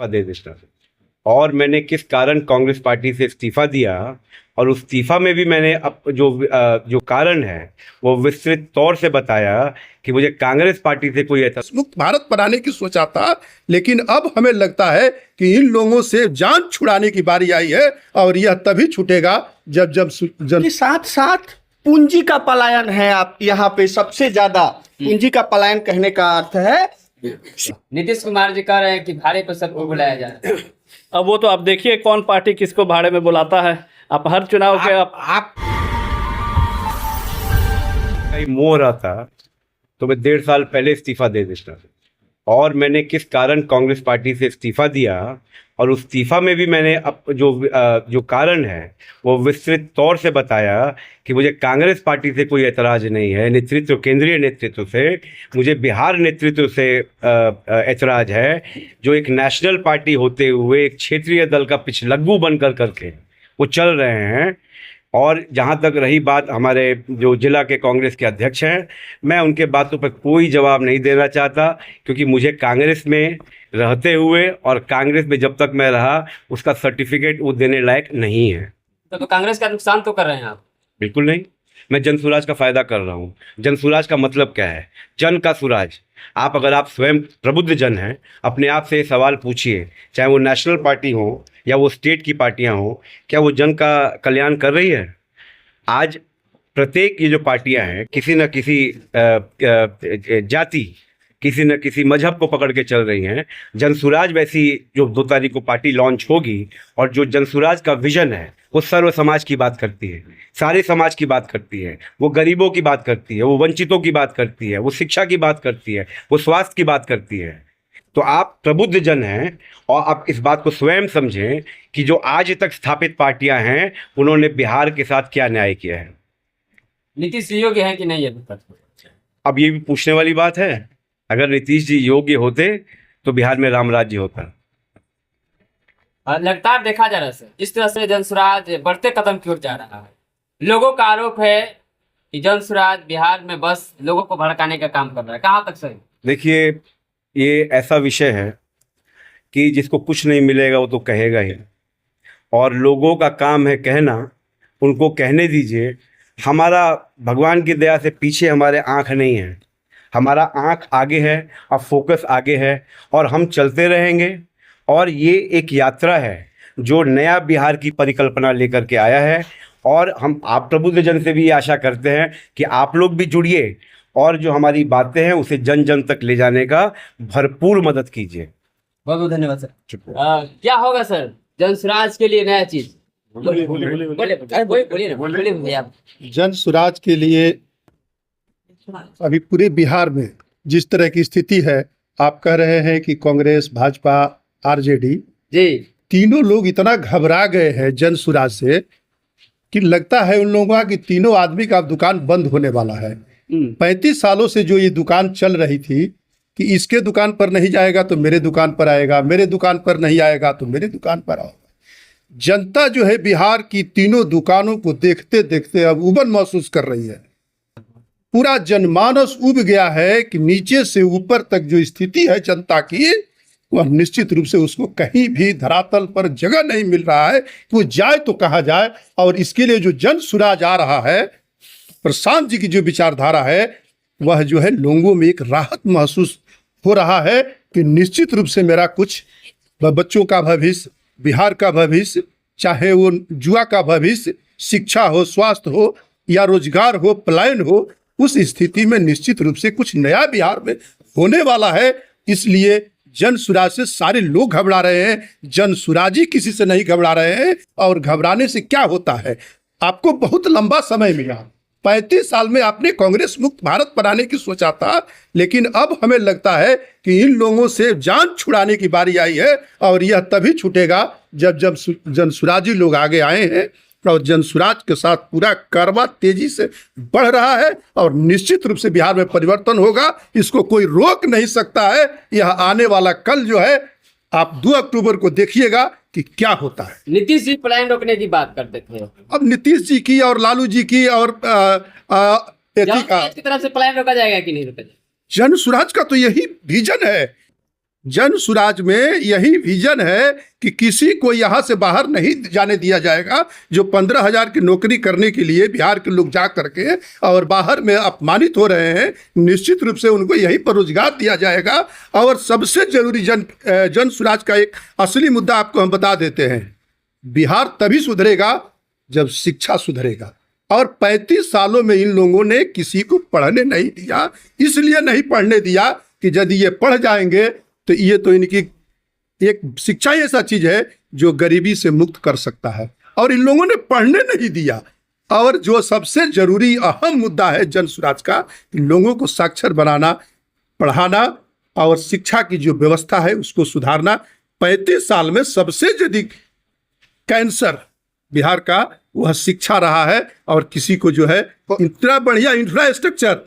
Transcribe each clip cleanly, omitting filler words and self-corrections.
दे देना। और मैंने किस कारण कांग्रेस पार्टी से इस्तीफा दिया, और उस इस्तीफा में भी मैंने जो कारण है वो विस्तृत तौर से बताया कि मुझे कांग्रेस पार्टी से कोई ऐसा मुक्त भारत बनाने की सोचा था, लेकिन अब हमें लगता है कि इन लोगों से जान छुड़ाने की बारी आई है, और यह तभी छूटेगा जब के साथ साथ पूंजी का पलायन है। आप यहाँ पे सबसे ज्यादा पूंजी का पलायन कहने का अर्थ है नीतीश कुमार जी कह रहे हैं कि भाड़े पर सबको बुलाया जा रहा है। अब वो तो आप देखिए कौन पार्टी किसको भाड़े में बुलाता है। आप हर चुनाव के आप मोह रहा था तो मैं 1.5 साल पहले इस्तीफा दे देता। और मैंने किस कारण कांग्रेस पार्टी से इस्तीफा दिया, और उस इस्तीफा में भी मैंने जो कारण है वो विस्तृत तौर से बताया कि मुझे कांग्रेस पार्टी से कोई एतराज़ नहीं है, नेतृत्व, केंद्रीय नेतृत्व से, मुझे बिहार नेतृत्व से एतराज़ है, जो एक नेशनल पार्टी होते हुए एक क्षेत्रीय दल का पिछलग्गू बनकर करके वो चल रहे हैं। और जहाँ तक रही बात हमारे जो जिला के कांग्रेस के अध्यक्ष हैं, मैं उनके बातों पर कोई जवाब नहीं देना चाहता, क्योंकि मुझे कांग्रेस में रहते हुए और कांग्रेस में जब तक मैं रहा उसका सर्टिफिकेट वो देने लायक नहीं है। तो कांग्रेस का नुकसान तो कर रहे हैं आप? बिल्कुल नहीं, मैं जन सुराज का फ़ायदा कर रहा हूँ। जन सुराज का मतलब क्या है? जन का सुराज। अगर आप स्वयं प्रबुद्ध जन हैं, अपने आप से सवाल पूछिए, चाहे वो नेशनल पार्टी हो या वो स्टेट की पार्टियां हो, क्या वो जन का कल्याण कर रही है? आज प्रत्येक ये जो पार्टियां हैं किसी न किसी जाति, किसी न किसी मजहब को पकड़ के चल रही हैं। जनसुराज वैसी जो 2 तारीख को पार्टी लॉन्च होगी, और जो जनसुराज का विजन है वो सर्व समाज की बात करती है, सारे समाज की बात करती है, वो गरीबों की बात करती है, वो वंचितों की बात करती है, वो शिक्षा की बात करती है, वो स्वास्थ्य की बात करती है। तो आप प्रबुद्ध जन हैं और आप इस बात को स्वयं समझें कि जो आज तक स्थापित पार्टियां हैं उन्होंने बिहार के साथ क्या न्याय किया है। नीतीश जी योग्य है कि नहीं अभी तक? अब ये भी पूछने वाली बात है। अगर नीतीश जी योग्य होते तो बिहार में राम राज्य होता। लगातार देखा जा रहा है सर, इस तरह से जनसुराज बढ़ते कदम की ओर जा रहा है। लोगों का आरोप है कि जनसुराज बिहार में बस लोगों को भड़काने का काम कर रहा है। कहाँ तक सही? देखिए, ये ऐसा विषय है कि जिसको कुछ नहीं मिलेगा वो तो कहेगा ही, और लोगों का काम है कहना, उनको कहने दीजिए। हमारा भगवान की दया से पीछे हमारे आँख नहीं है, हमारा आँख आगे है और फोकस आगे है, और हम चलते रहेंगे। और ये एक यात्रा है जो नया बिहार की परिकल्पना लेकर के आया है, और हम आप प्रबुद्ध जन से भी आशा करते हैं कि आप लोग भी जुड़िए और जो हमारी बातें हैं उसे जन जन तक ले जाने का भरपूर मदद कीजिए। बहुत बहुत धन्यवाद सर। क्या होगा सर जनसुराज के लिए नया चीज? बोलिए आप। जन सुराज के लिए अभी पूरे बिहार में जिस तरह की स्थिति है, आप कह रहे हैं कि कांग्रेस, भाजपा, आरजेडी जी, तीनों लोग इतना घबरा गए हैं जन सुराज से कि लगता है उन लोगों का कि तीनों आदमी का अब दुकान बंद होने वाला है। 35 सालों से जो ये दुकान चल रही थी कि इसके दुकान पर नहीं जाएगा तो मेरे दुकान पर आएगा, मेरे दुकान पर नहीं आएगा तो मेरे दुकान पर आओगे। जनता जो है बिहार की तीनों दुकानों को देखते देखते अब उबन महसूस कर रही है। पूरा जनमानस उब गया है कि नीचे से ऊपर तक जो स्थिति है जनता की, वह निश्चित रूप से उसको कहीं भी धरातल पर जगह नहीं मिल रहा है कि वो जाए तो कहाँ जाए। और इसके लिए जो जन सुराज आ रहा है, प्रशांत जी की जो विचारधारा है, वह जो है लोगों में एक राहत महसूस हो रहा है कि निश्चित रूप से मेरा कुछ बच्चों का भविष्य, बिहार का भविष्य, चाहे वो जुआ का भविष्य, शिक्षा हो, स्वास्थ्य हो या रोजगार हो, पलायन हो, उस स्थिति में निश्चित रूप से कुछ नया बिहार में होने वाला है। इसलिए जन सुराज से सारे लोग घबरा रहे हैं, जन सुराजी किसी से नहीं घबरा रहे हैं। और घबराने से क्या होता है? आपको बहुत लंबा समय मिला, 35 साल में आपने कांग्रेस मुक्त भारत बनाने की सोचा था, लेकिन अब हमें लगता है कि इन लोगों से जान छुड़ाने की बारी आई है, और यह तभी छूटेगा जब जनसुराजी लोग आगे आए हैं। और जनसुराज के साथ पूरा कारवां तेजी से बढ़ रहा है, और निश्चित रूप से बिहार में परिवर्तन होगा, इसको कोई रोक नहीं सकता है। यह आने वाला कल जो है, आप 2 अक्टूबर को देखिएगा कि क्या होता है। नीतीश जी पलायन रोकने की बात करते थे, अब नीतीश जी की और लालू जी की और की तरफ से पलायन रोका जाएगा कि नहीं रोका जाएगा? जन सुराज का तो यही विजन है जन सुराज में यही विजन है कि किसी को यहाँ से बाहर नहीं जाने दिया जाएगा। जो 15,000 की नौकरी करने के लिए बिहार के लोग जा करके और बाहर में अपमानित हो रहे हैं, निश्चित रूप से उनको यहीं पर रोजगार दिया जाएगा। और सबसे जरूरी जन सुराज का एक असली मुद्दा आपको हम बता देते हैं, बिहार तभी सुधरेगा जब शिक्षा सुधरेगा। और 35 सालों में इन लोगों ने किसी को पढ़ने नहीं दिया, इसलिए नहीं पढ़ने दिया कि यदि ये पढ़ जाएंगे तो ये तो इनकी एक शिक्षा ही ऐसा चीज है जो गरीबी से मुक्त कर सकता है, और इन लोगों ने पढ़ने नहीं दिया। और जो सबसे जरूरी अहम मुद्दा है जन सुराज का, लोगों को साक्षर बनाना, पढ़ाना और शिक्षा की जो व्यवस्था है उसको सुधारना। 35 साल में सबसे जल्दी कैंसर बिहार का वह शिक्षा रहा है। और किसी को जो है इतना बढ़िया इंफ्रास्ट्रक्चर,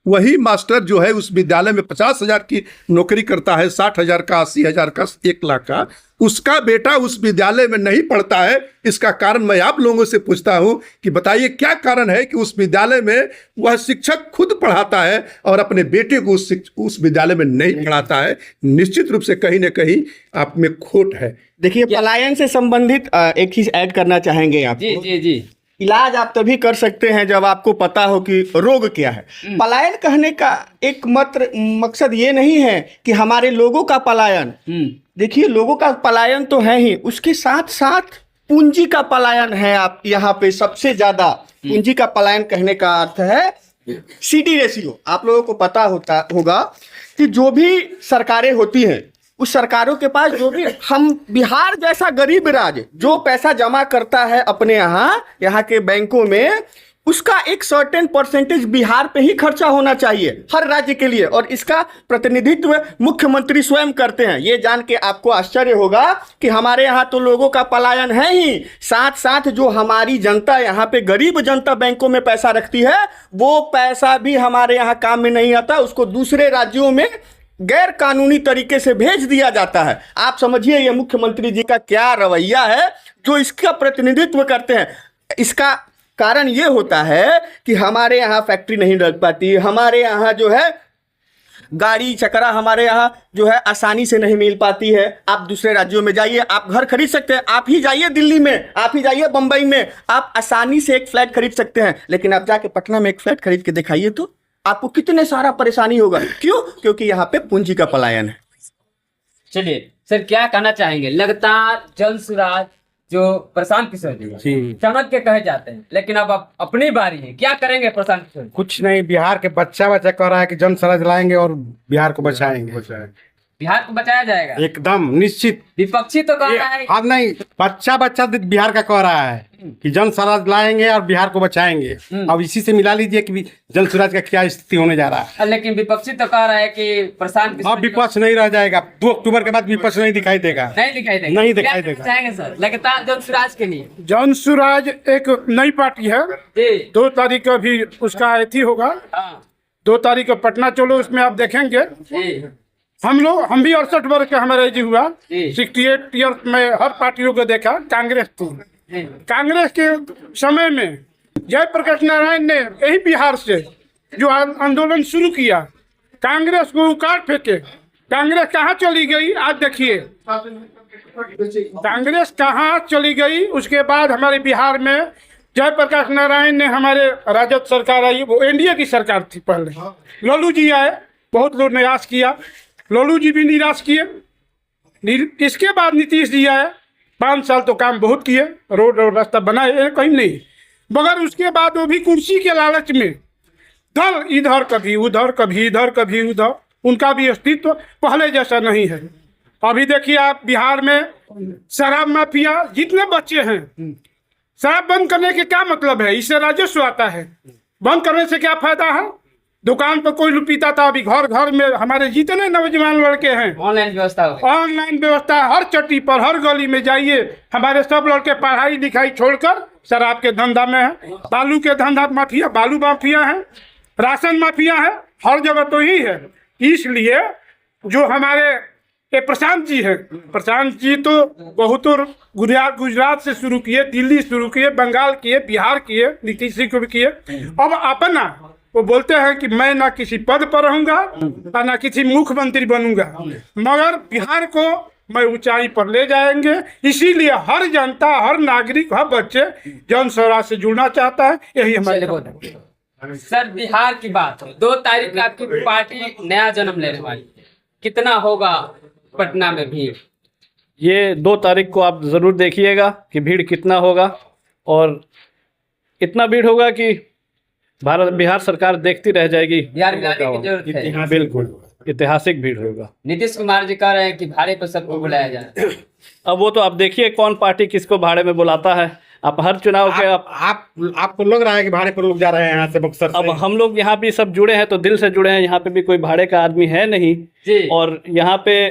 वही मास्टर जो है उस विद्यालय में 50,000 की नौकरी करता है, 60,000 का, 80,000 का, 1 लाख का, उसका बेटा उस विद्यालय में नहीं पढ़ता है। इसका कारण मैं आप लोगों से पूछता हूं कि बताइए क्या कारण है कि उस विद्यालय में वह शिक्षक खुद पढ़ाता है और अपने बेटे को उस विद्यालय में नहीं पढ़ाता है। निश्चित रूप से कहीं ना कहीं आप में खोट है। देखिए, पलायन से संबंधित एक चीज ऐड करना चाहेंगे आप? जी जी जी। इलाज आप तभी कर सकते हैं जब आपको पता हो कि रोग क्या है। पलायन कहने का एक मात्र मकसद ये नहीं है कि हमारे लोगों का पलायन, देखिए लोगों का पलायन तो है ही, उसके साथ साथ पूंजी का पलायन है। आप यहाँ पे सबसे ज्यादा पूंजी का पलायन कहने का अर्थ है CD रेशियो। आप लोगों को पता होगा कि जो भी सरकारें होती हैं, उस सरकारों के पास जो भी, हम बिहार जैसा गरीब राज्य जो पैसा जमा करता है अपने यहाँ के बैंकों में, उसका एक सर्टेन परसेंटेज बिहार पे ही खर्चा होना चाहिए हर राज्य के लिए। और इसका प्रतिनिधित्व मुख्यमंत्री स्वयं करते हैं। ये जान के आपको आश्चर्य होगा कि हमारे यहाँ तो लोगों का पलायन है ही, साथ साथ जो हमारी जनता यहाँ पे गरीब जनता बैंकों में पैसा रखती है, वो पैसा भी हमारे यहाँ काम में नहीं आता, उसको दूसरे राज्यों में गैर कानूनी तरीके से भेज दिया जाता है। आप समझिए ये मुख्यमंत्री जी का क्या रवैया है जो इसका प्रतिनिधित्व करते हैं। इसका कारण ये होता है कि हमारे यहाँ फैक्ट्री नहीं लग पाती, हमारे यहाँ जो है गाड़ी चकरा हमारे यहाँ जो है आसानी से नहीं मिल पाती है। आप दूसरे राज्यों में जाइए, आप घर खरीद सकते हैं, आप ही जाइए दिल्ली में, आप ही जाइए बंबई में, आप आसानी से एक फ्लैट खरीद सकते हैं। लेकिन आप जाके पटना में एक फ्लैट खरीद के दिखाइए तो आपको कितने सारा परेशानी होगा। क्यों? क्योंकि यहाँ पे पूंजी का पलायन है। चलिए सर, क्या कहना चाहेंगे? लगातार जन सुराज जो प्रशांत किशोर जी चमक के कहे जाते हैं, लेकिन अब अपनी बारी है, क्या करेंगे प्रशांत किशोर? कुछ नहीं, बिहार के बच्चा कह रहा है कि जन सुराज लाएंगे और बिहार को बचाएंगे। बिहार को बचाया जाएगा एकदम निश्चित। विपक्षी तो कह रहा है, अब नहीं, बच्चा बिहार का कह रहा है कि जन स्वराज लाएंगे और बिहार को बचाएंगे। अब इसी से मिला लीजिए कि जन स्वराज का क्या स्थिति होने जा रहा है। लेकिन विपक्षी तो कह रहा है कि प्रशांत अब विपक्ष नहीं रह जाएगा, 2 अक्टूबर के बाद विपक्ष नहीं दिखाई देगा। नहीं दिखाई देगा चाहेंगे सर लगातार जन सुराज के लिए? जन सुराज एक नई पार्टी है, 2 तारीख को भी उसका अथी होगा। 2 तारीख को पटना चलो, उसमें आप देखेंगे। हम भी 68 वर्ष का हमारा एज हुआ, 68 ईयर्स में हर पार्टियों को देखा। कांग्रेस थी, कांग्रेस के समय में जयप्रकाश नारायण ने यही बिहार से जो आंदोलन शुरू किया, कांग्रेस को उखाड़ फेंके। कांग्रेस कहाँ चली गई आज देखिए, कांग्रेस कहाँ चली गई। उसके बाद हमारे बिहार में जयप्रकाश नारायण ने, हमारे राजद सरकार आई, वो एनडीए की सरकार थी पहले। लालू जी आए, बहुत लोग निराश किया, लालू जी भी निराश किए। इसके बाद नीतीश जी आए, 5 साल तो काम बहुत किए, रोड और रास्ता बनाए, कहीं नहीं। मगर उसके बाद वो भी कुर्सी के लालच में दल इधर कभी उधर, कभी इधर कभी उधर, उनका भी अस्तित्व पहले जैसा नहीं है। अभी देखिए आप बिहार में शराब माफिया जितने बच्चे हैं, शराब बंद करने के क्या मतलब है? इससे राजस्व आता है, बंद करने से क्या फायदा है? दुकान पर कोई पीता था, अभी घर घर में हमारे जितने नौजवान लड़के हैं, ऑनलाइन व्यवस्था हर चट्टी पर, हर गली में जाइए, हमारे सब लड़के पढ़ाई लिखाई छोड़कर शराब के धंधा में है। बालू के धंधा माफिया, बालू माफिया है, राशन माफिया है, हर जगह तो ही है। इसलिए जो हमारे ये प्रशांत जी है, प्रशांत जी तो बहुत गुजरात से शुरू किए, दिल्ली शुरू किए, बंगाल किए, बिहार किए, नीतीश जी को भी किए। अब अपना वो बोलते हैं कि मैं ना किसी पद पर रहूंगा और ना किसी मुख्यमंत्री बनूंगा, मगर बिहार को मैं ऊंचाई पर ले जाएंगे। इसीलिए हर जनता, हर नागरिक, हर बच्चे जन स्वराज से जुड़ना चाहता है। यही हमारे चलिए, बहुत सर बिहार की बात है, 2 तारीख को आपकी पार्टी नया जन्म लेने वाली है, कितना होगा पटना में भीड़? ये 2 तारीख को आप ज़रूर देखिएगा कि भीड़ कितना होगा, और इतना भीड़ होगा कि बिहार सरकार देखती रह जाएगी। बिहार मिलाने की जरूरत है। बिल्कुल ऐतिहासिक भीड़ होगा। नीतीश कुमार जी कह रहे हैं कि भाड़े पर सबको बुलाया जाए। अब वो तो आप देखिए कौन पार्टी किसको भाड़े में बुलाता है। आप हर चुनाव के आपको लग रहा है कि भाड़े पर लोग जा रहे हैं यहाँ से बक्सर अब से? हम लोग यहाँ भी सब जुड़े हैं तो दिल से जुड़े हैं, यहाँ पे भी कोई भाड़े का आदमी है नहीं जी। और यहाँ पे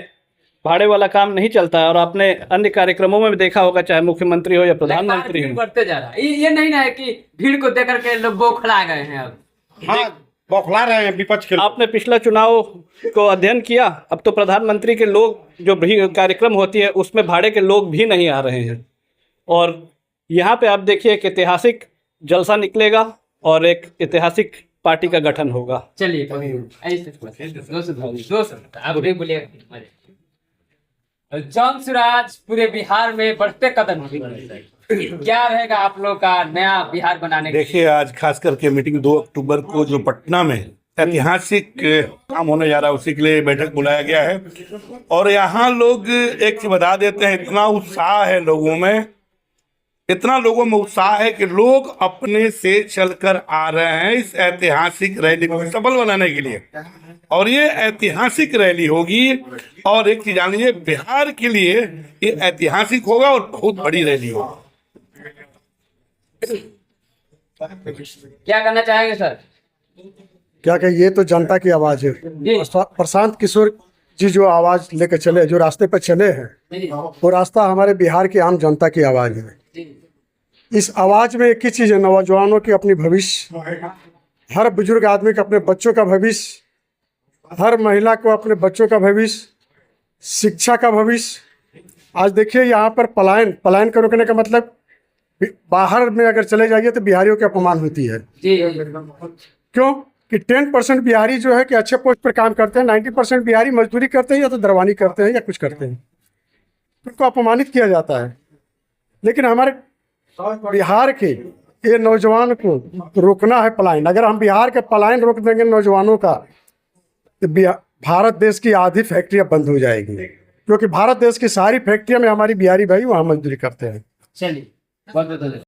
भाड़े वाला काम नहीं चलता है। और आपने अन्य कार्यक्रमों में भी देखा होगा, चाहे मुख्यमंत्री हो या प्रधानमंत्री भीड़ हो। बढ़ते जा रहा है। ये नहीं ना है कि भीड़ को देख करके लोग बौखला गए हैं। अब हाँ, बौखला रहे हैं विपक्ष के लोग। आपने पिछला चुनाव को अध्ययन किया, अब तो प्रधानमंत्री के लोग जो भी कार्यक्रम होती है उसमें भाड़े के लोग भी नहीं आ रहे हैं। और यहाँ पे आप देखिए एक ऐतिहासिक जलसा निकलेगा और एक ऐतिहासिक पार्टी का गठन होगा। चलिए आप भी बोलिएगा। जन स्वराज पूरे बिहार में बढ़ते कदम है। क्या रहेगा आप लोग का नया बिहार बनाने के? देखिए, आज खास करके मीटिंग 2 अक्टूबर को जो पटना में ऐतिहासिक काम होने जा रहा है, उसी के लिए बैठक बुलाया गया है। और यहाँ लोग एक चीज बता देते हैं, इतना उत्साह है लोगों में, इतना लोगों में उत्साह है कि लोग अपने से चलकर आ रहे हैं इस ऐतिहासिक रैली को सफल बनाने के लिए। और ये ऐतिहासिक रैली होगी। और एक चीज जानिए, बिहार के लिए ये ऐतिहासिक होगा और बहुत बड़ी रैली होगी। क्या करना चाहेंगे सर? क्या कहे, ये तो जनता की आवाज है। जी। प्रशांत किशोर जी जो आवाज लेकर चले, जो रास्ते पर चले हैं, वो रास्ता हमारे बिहार की आम जनता की आवाज है। इस आवाज में एक ही चीज है, नौजवानों की अपनी भविष्य, हर बुजुर्ग आदमी का अपने बच्चों का भविष्य, हर महिला को अपने बच्चों का भविष्य, शिक्षा का भविष्य। आज देखिए यहाँ पर पलायन को रोकने का मतलब, बाहर में अगर चले जाइए तो बिहारियों की अपमान होती है। जी। क्यों कि 10% बिहारी जो है कि अच्छे पोस्ट पर काम करते हैं, 90% बिहारी मजदूरी करते हैं या तो दरवानी करते हैं या कुछ करते हैं, उनको अपमानित किया जाता है। लेकिन हमारे बिहार के ये नौजवान को रोकना है पलायन। अगर हम बिहार के पलायन रोक देंगे नौजवानों का, तो भारत देश की आधी फैक्ट्रियां बंद हो जाएगी, क्योंकि भारत देश की सारी फैक्ट्रियों में हमारी बिहारी भाई वहाँ मजदूरी करते हैं। चलिए बहुत बहुत